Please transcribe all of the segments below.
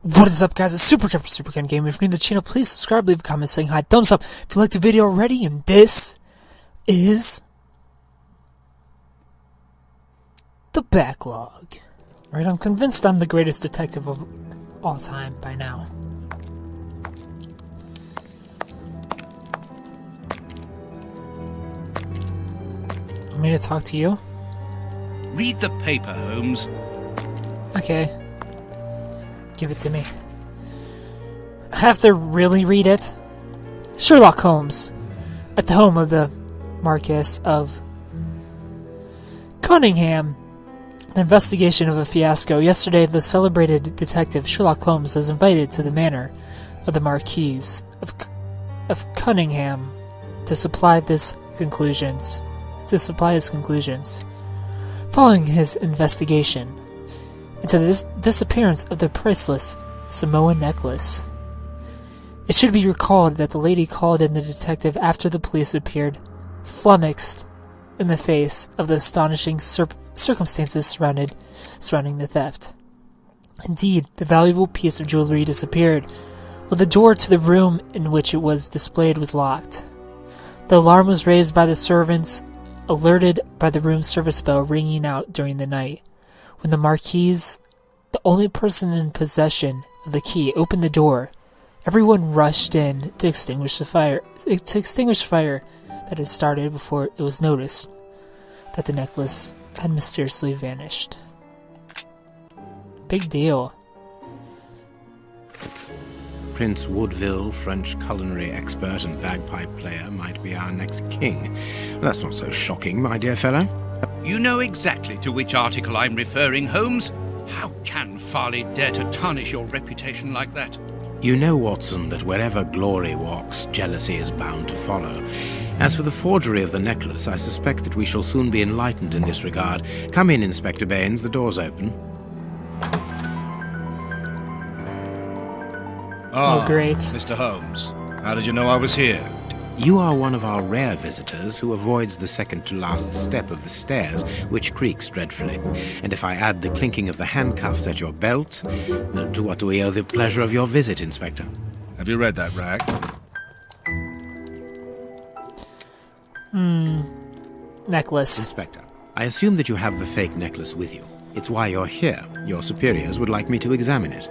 What is up, guys? It's Superken from Superken Gaming. If you're new to the channel, please subscribe, leave a comment saying hi, thumbs up if you liked the video already, and this is the backlog. Right, I'm convinced I'm the greatest detective of all time by now. Want me to talk to you? Read the paper, Holmes. Okay. Give it to me. I have to really read it. Sherlock Holmes, at the home of the Marquess of Cunningham. The investigation of a fiasco. Yesterday, the celebrated detective Sherlock Holmes was invited to the manor of the Marquis of Cunningham to supply his conclusions. Following his investigation into the disappearance of the priceless Samoan necklace. It should be recalled that the lady called in the detective after the police appeared, flummoxed in the face of the astonishing circumstances surrounding the theft. Indeed, the valuable piece of jewelry disappeared, while the door to the room in which it was displayed was locked. The alarm was raised by the servants, alerted by the room service bell ringing out during the night. When the Marquis, the only person in possession of the key, opened the door, everyone rushed in to extinguish the fire that had started before it was noticed that the necklace had mysteriously vanished. Big deal. Prince Woodville, French culinary expert and bagpipe player, might be our next king. That's not so shocking, my dear fellow. You know exactly to which article I'm referring, Holmes. How can Farley dare to tarnish your reputation like that? You know, Watson, that wherever glory walks, jealousy is bound to follow. As for the forgery of the necklace, I suspect that we shall soon be enlightened in this regard. Come in, Inspector Baines, the door's open. Oh, great. Mr. Holmes, how did you know I was here? You are one of our rare visitors who avoids the second-to-last step of the stairs, which creaks dreadfully. And if I add the clinking of the handcuffs at your belt, to what do we owe the pleasure of your visit, Inspector? Have you read that rag? Necklace. Inspector, I assume that you have the fake necklace with you. It's why you're here. Your superiors would like me to examine it.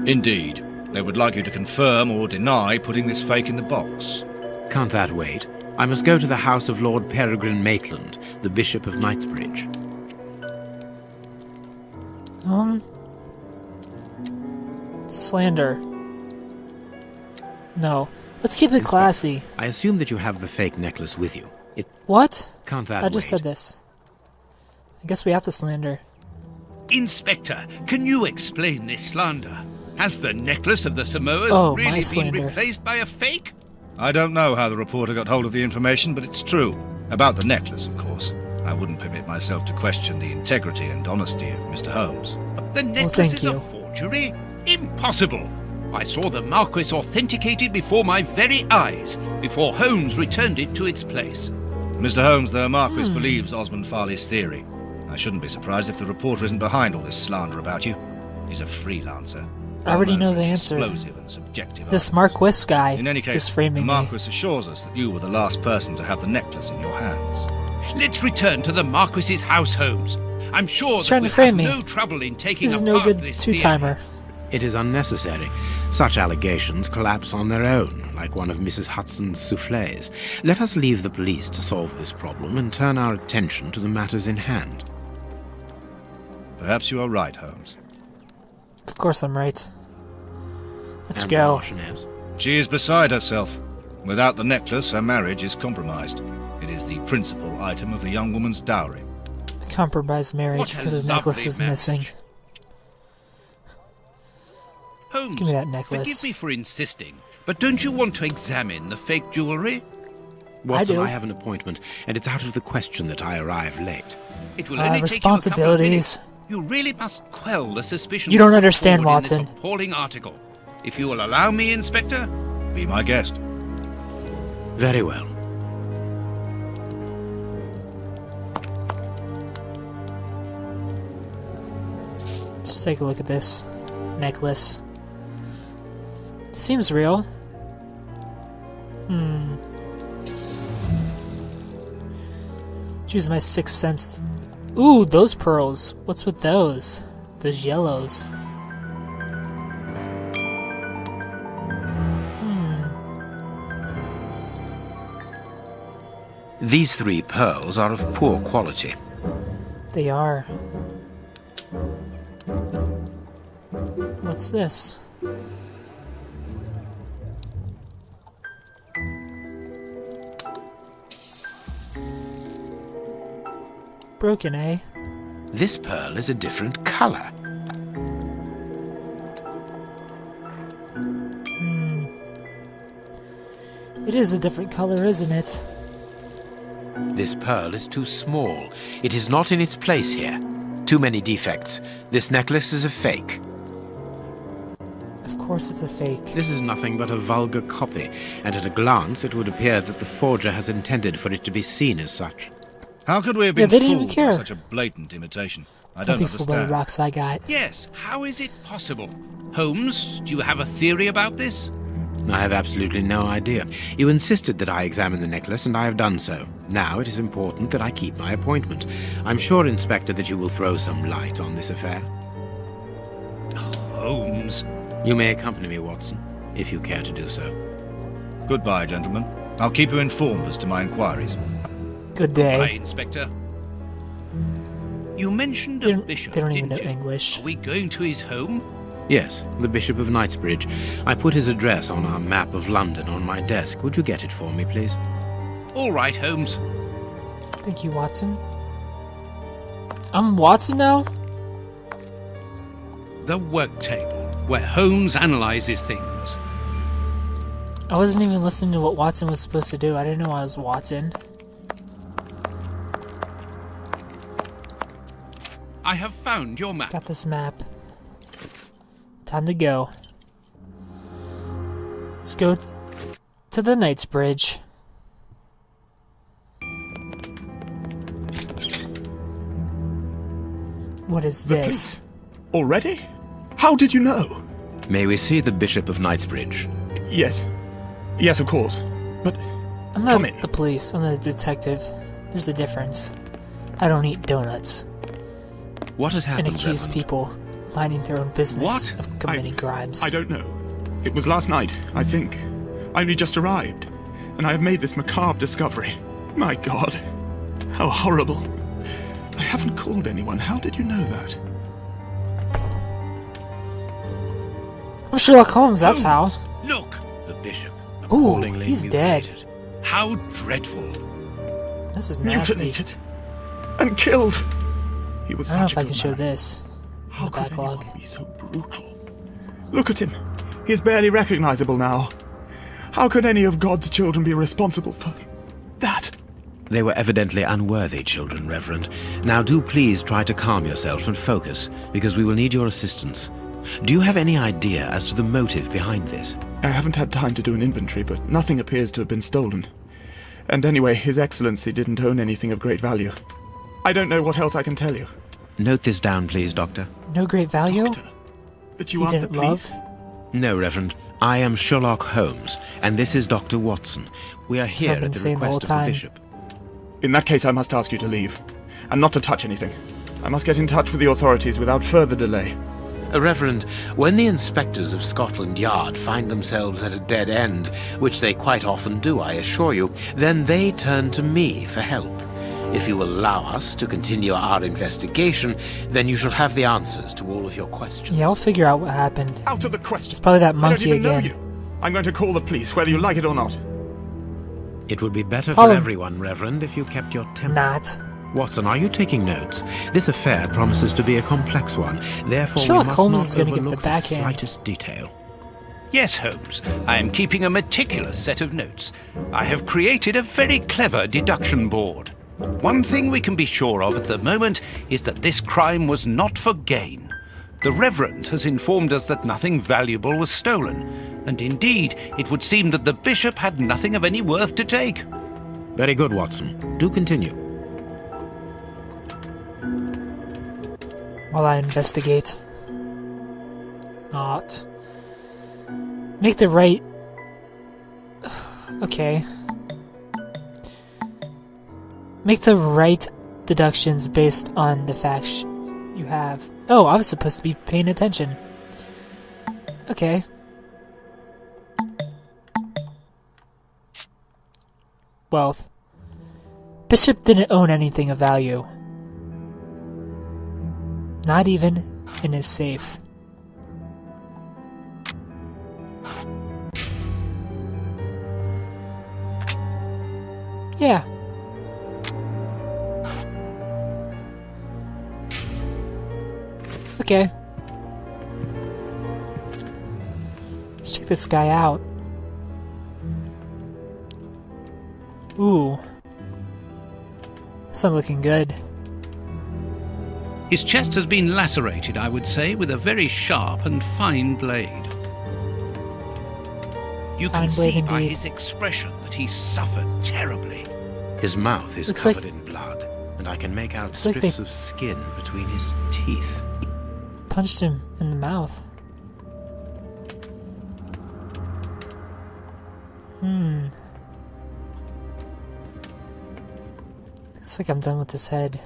Indeed. They would like you to confirm or deny putting this fake in the box. Can't that wait? I must go to the house of Lord Peregrine Maitland, the Bishop of Knightsbridge. Slander. No. Let's keep it classy. I assume that you have the fake necklace with you. What? Can't that I just wait? said this. I guess we have to slander. Inspector, can you explain this slander? Has the necklace of the Samoas really been replaced by a fake? I don't know how the reporter got hold of the information, but it's true. About the necklace, of course. I wouldn't permit myself to question the integrity and honesty of Mr. Holmes. The necklace is a forgery? Impossible! I saw the Marquis authenticated before my very eyes, before Holmes returned it to its place. Mr. Holmes, the Marquis believes Osmond Farley's theory. I shouldn't be surprised if the reporter isn't behind all this slander about you. He's a freelancer. I already know the answer. Explosive and subjective. This Marquis guy in any case, is framing the Marquis assures us that you were the last person to have the necklace in your hands. Let's return to the Marquis's house, Holmes. I'm sure He's that trying to we'll frame have me. no trouble in taking This is apart no good this two-timer. It is unnecessary. Such allegations collapse on their own, like one of Mrs. Hudson's soufflés. Let us leave the police to solve this problem and turn our attention to the matters in hand. Perhaps you are right, Holmes. Of course I'm right. Let's And go. the Marchioness. She is beside herself. Without the necklace, her marriage is compromised. It is the principal item of the young woman's dowry. Compromised marriage What a because his necklace lovely is marriage. missing. Holmes, Give me that necklace. forgive me for insisting, but don't you want to examine the fake jewelry? Watson, do. I have an appointment, and it's out of the question that I arrive late. It will only take you a couple of responsibilities. minutes. You really must quell the suspicion. You don't understand, forward in this Watson. appalling article. If you will allow me, Inspector. Be my guest. Very well. Just take a look at this. necklace. Seems real. Choose my sixth sense. Ooh, those pearls. What's with those? Those yellows. These 3 pearls are of poor quality. They are. What's this? Broken, eh? This pearl is a different color. It is a different color, isn't it? This pearl is too small. It is not in its place here. Too many defects. This necklace is a fake. Of course it's a fake. This is nothing but a vulgar copy, and at a glance it would appear that the forger has intended for it to be seen as such. How could we have been they didn't even fooled care. by such a blatant imitation? I Don't don't be fooled by the understand. rocks I got. Yes, how is it possible? Holmes, do you have a theory about this? I have absolutely no idea. You insisted that I examine the necklace, and I have done so. Now it is important that I keep my appointment. I'm sure, Inspector, that you will throw some light on this affair. Holmes. You may accompany me, Watson, if you care to do so. Goodbye, gentlemen. I'll keep you informed as to my inquiries. Good day. Hi, Inspector. You mentioned They a don't, bishop, they don't even know didn't you? English. Are we going to his home? Yes, the Bishop of Knightsbridge. I put his address on our map of London on my desk. Would you get it for me, please? All right, Holmes. Thank you, Watson. I'm Watson now? The work table, where Holmes analyzes things. I wasn't even listening to what Watson was supposed to do. I didn't know I was Watson. I have found your map. Got this map. Time to go. Let's go to the Knightsbridge. What is this? Already? How did you know? May we see the Bishop of Knightsbridge? Yes. Yes, of course. But I'm not come in. the police. I'm the detective. There's a difference. I don't eat donuts What has and happened, accuse Reverend? people minding their own business What? of committing crimes. I don't know. It was last night, I think. I only just arrived, and I have made this macabre discovery. My God. How horrible. I haven't called anyone. How did you know that? I'm Sherlock Holmes, that's how. Look, The Bishop. Ooh, appallingly he's dead. mutilated. how dreadful. This is nasty. Mutilated. And killed. He was I don't know such if a I good can show man. this. How the could backlog. anyone be so brutal? Look at him. He is barely recognizable now. How could any of God's children be responsible for that? They were evidently unworthy children, Reverend. Now do please try to calm yourself and focus, because we will need your assistance. Do you have any idea as to the motive behind this? I haven't had time to do an inventory, but nothing appears to have been stolen. And anyway, His Excellency didn't own anything of great value. I don't know what else I can tell you. Note this down, please, Doctor. No great value? Doctor, but you He aren't the didn't love? police. No, Reverend. I am Sherlock Holmes, and this is Dr. Watson. We are here I've been at the saying the request of whole the time. Bishop. In that case, I must ask you to leave, and not to touch anything. I must get in touch with the authorities without further delay. Reverend, when the inspectors of Scotland Yard find themselves at a dead end, which they quite often do, I assure you, then they turn to me for help. If you will allow us to continue our investigation, then you shall have the answers to all of your questions. Yeah, I'll figure out what happened. Out of the question. It's probably that I don't monkey even know again. you. I'm going to call the police, whether you like it or not. It would be better Call for him. everyone, Reverend, if you kept your temper. Not. Watson, are you taking notes? This affair promises to be a complex one. Therefore, Sherlock we must Holmes not is gonna give the overlook backhand. slightest detail. Yes, Holmes, I am keeping a meticulous set of notes. I have created a very clever deduction board. One thing we can be sure of at the moment is that this crime was not for gain. The Reverend has informed us that nothing valuable was stolen, and indeed, it would seem that the Bishop had nothing of any worth to take. Very good, Watson. Do continue. While I investigate. Not. Make the right... Okay. Make the right deductions based on the facts you have. Oh, I was supposed to be paying attention. Okay. Wealth. Bishop didn't own anything of value. Not even in his safe. Yeah. Okay. Let's check this guy out. Ooh. That's not looking good. His chest has been lacerated, I would say, with a very sharp and fine blade. You Fine can blade see by indeed. his expression that he's suffered terribly. His mouth is Looks covered like- in blood, and I can make out Looks like strips they- of skin between his teeth. Punched him in the mouth. Looks like I'm done with this head.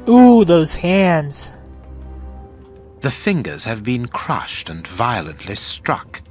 Ooh, those hands. The fingers have been crushed and violently struck.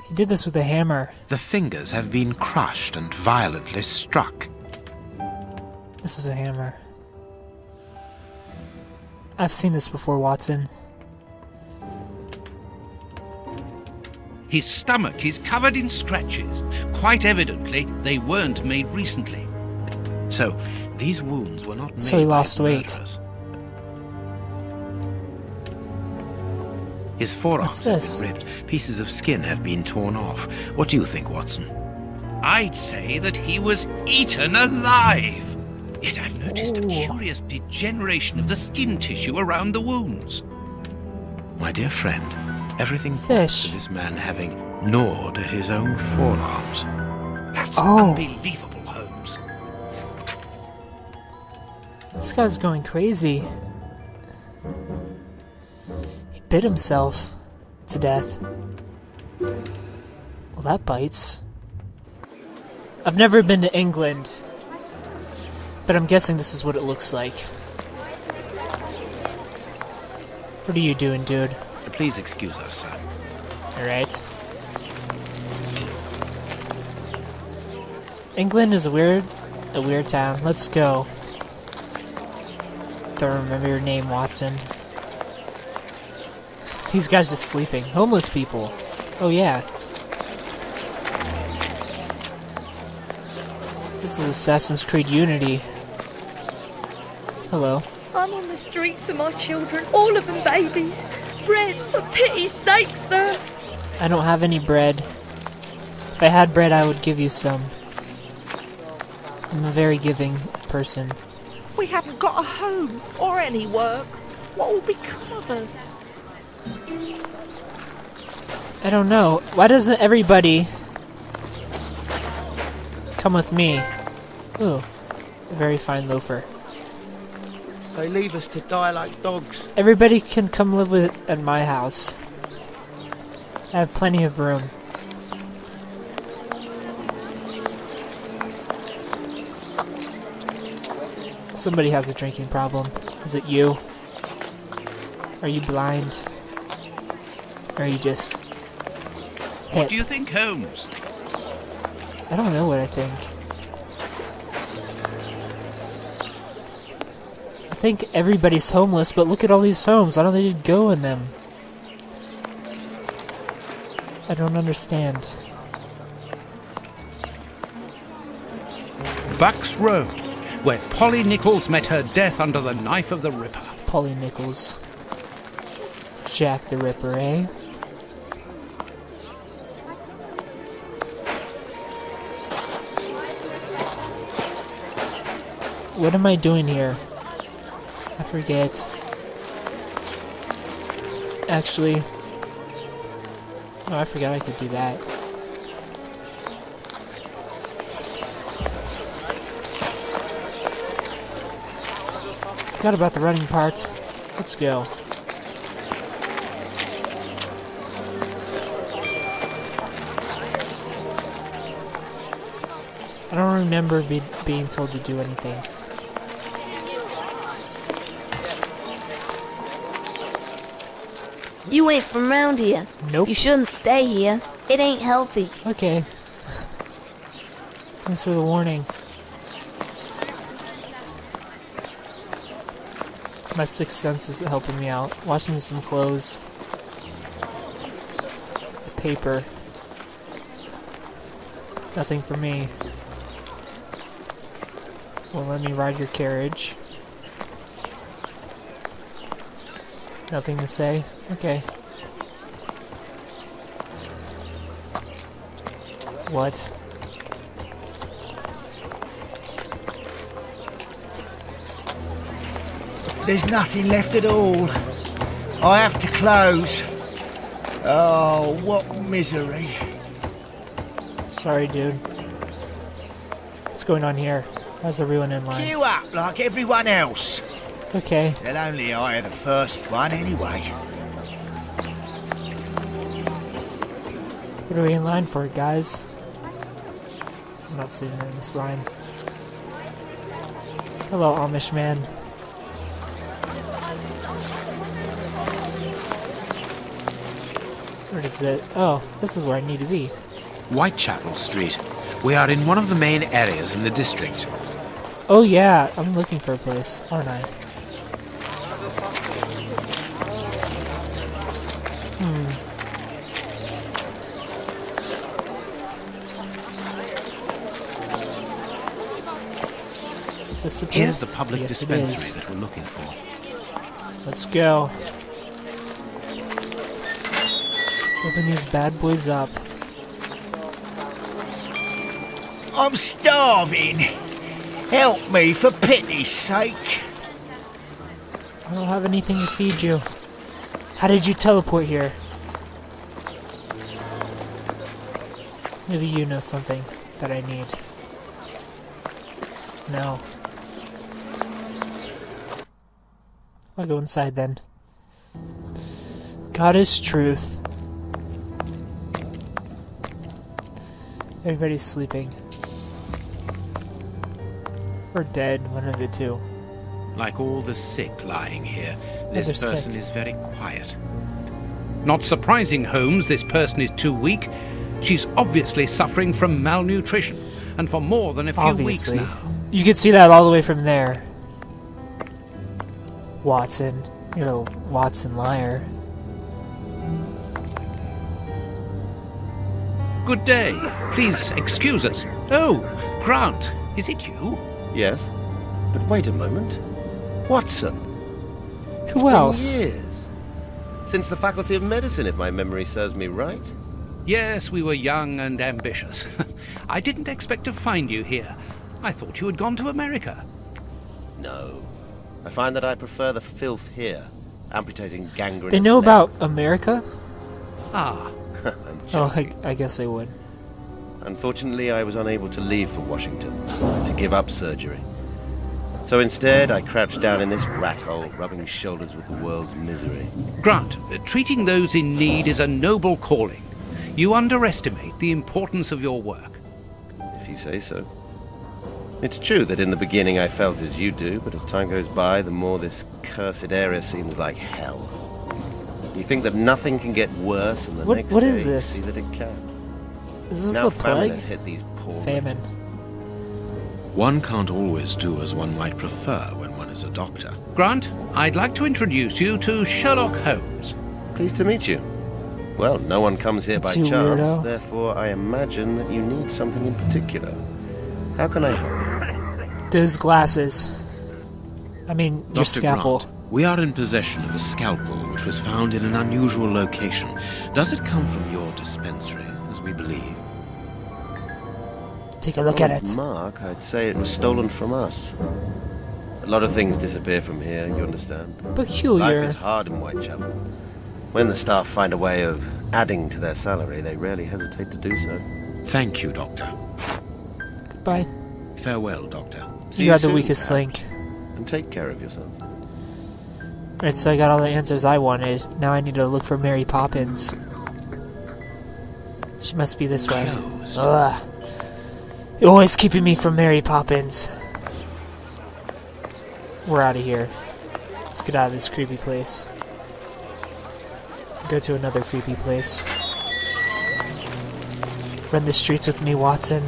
He did this with a hammer. The fingers have been crushed and violently struck. This was a hammer. I've seen this before, Watson. His stomach is covered in scratches. Quite evidently, they weren't made recently. So, these wounds were not made So he by lost weight. murderers. His forearms What's have this? been ripped. Pieces of skin have been torn off. What do you think, Watson? I'd say that he was eaten alive. Yet I've noticed a Ooh. curious degeneration of the skin tissue around the wounds. My dear friend, everything points Fish. to this man having gnawed at his own forearms. That's Oh. unbelievable, Holmes. This guy's going crazy. He bit himself to death. Well, that bites. I've never been to England, but I'm guessing this is what it looks like. What are you doing, dude? Please excuse us, sir. Alright. England is a weird town. Let's go. Don't remember your name, Watson. These guys just sleeping. Homeless people. Oh yeah. This is Assassin's Creed Unity. Hello. I'm on the streets with my children, all of them babies. Bread, for pity's sake, sir. I don't have any bread. If I had bread, I would give you some. I'm a very giving person. We haven't got a home or any work. What will become of us? I don't know. Why doesn't everybody come with me? Ooh, a very fine loafer. They leave us to die like dogs. Everybody can come live with at my house. I have plenty of room. Somebody has a drinking problem. Is it you? Are you blind? Or are you just hip? What do you think, Holmes? I don't know what I think. I think everybody's homeless, but look at all these homes. Why don't they just go in them? I don't understand. Bucks Road, where Polly Nichols met her death under the knife of the Ripper. Polly Nichols. Jack the Ripper, eh? What am I doing here? I forget. Actually... Oh, I forgot I could do that. Forgot about the running part. Let's go. I don't remember being told to do anything. You ain't from around here. Nope. You shouldn't stay here. It ain't healthy. Okay. Thanks for the warning. My sixth sense is helping me out. Washing some clothes. A paper. Nothing for me. Won't let me ride your carriage. Nothing to say? Okay. What? There's nothing left at all. I have to close. Oh, what misery. Sorry, dude. What's going on here? How's everyone in line? Queue up like everyone else. Okay. They'll only hire the first one anyway. What are we in line for, guys? I'm not sitting in this line. Hello, Amish man. Where is it? Oh, this is where I need to be. Whitechapel Street. We are in one of the main areas in the district. Oh yeah, I'm looking for a place, aren't I? Is this the place? Here's the public Yes, it dispensary is. that we're looking for. Let's go. Open these bad boys up. I'm starving. Help me for pity's sake. I don't have anything to feed you. How did you teleport here? Maybe you know something that I need. No. I'll go inside then. God is truth. Everybody's sleeping. Or dead, one of the two. Like all the sick lying here, they're this person sick. is very quiet. Not surprising, Holmes, this person is too weak. She's obviously suffering from malnutrition, and for more than a few Obviously. weeks now. You can see that all the way from there. Watson. You're a Watson liar. Good day. Please excuse us. Oh, Grant, is it you? Yes, but wait a moment. Watson. Who else? Years. Since the Faculty of Medicine, if my memory serves me right. Yes, we were young and ambitious. I didn't expect to find you here. I thought you had gone to America. No. I find that I prefer the filth here, amputating gangrenous They know legs. about America? Ah, I'm Oh, joking. I guess they would. Unfortunately, I was unable to leave for Washington, to give up surgery. So instead, I crouched down in this rat hole, rubbing shoulders with the world's misery. Grant, treating those in need is a noble calling. You underestimate the importance of your work. If you say so. It's true that in the beginning I felt as you do, but as time goes by, the more this cursed area seems like hell. You think that nothing can get worse, and the next what day is you this? see that it can. Is this Now a famine plague? has hit these poor Famine. One can't always do as one might prefer when one is a doctor. Grant, I'd like to introduce you to Sherlock Holmes. Pleased to meet you. Well, no one comes here by You chance, weirdo. therefore I imagine that you need something in particular. How can I help you? Those glasses. I mean, your Dr. scalpel. Grant, we are in possession of a scalpel which was found in an unusual location. Does it come from your dispensary, as we believe? Take a look at it. Mark, I'd say it was stolen from us. A lot of things disappear from here, you understand. Peculiar. Life is hard in Whitechapel. When the staff find a way of adding to their salary, they rarely hesitate to do so. Thank you, Doctor. Goodbye. Farewell, Doctor. See You are the soon, weakest Pat. link. and take care of yourself. Alright, so I got all the answers I wanted. Now I need to look for Mary Poppins. She must be this way. Ugh. You're always keeping me from Mary Poppins. We're out of here. Let's get out of this creepy place. Go to another creepy place. Run the streets with me, Watson.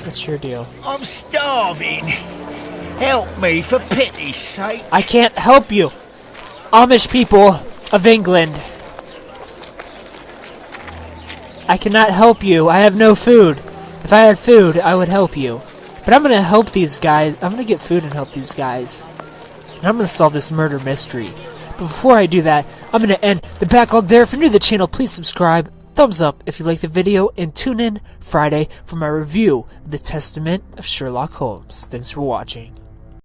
What's your deal? I'm starving. Help me, for pity's sake. I can't help you, Amish people of England. I cannot help you. I have no food. If I had food, I would help you. But I'm gonna help these guys. I'm gonna get food and help these guys. And I'm gonna solve this murder mystery. But before I do that, I'm gonna end the backlog there. If you're new to the channel, please subscribe. Thumbs up if you like the video, and tune in Friday for my review of the Testament of Sherlock Holmes. Thanks for watching.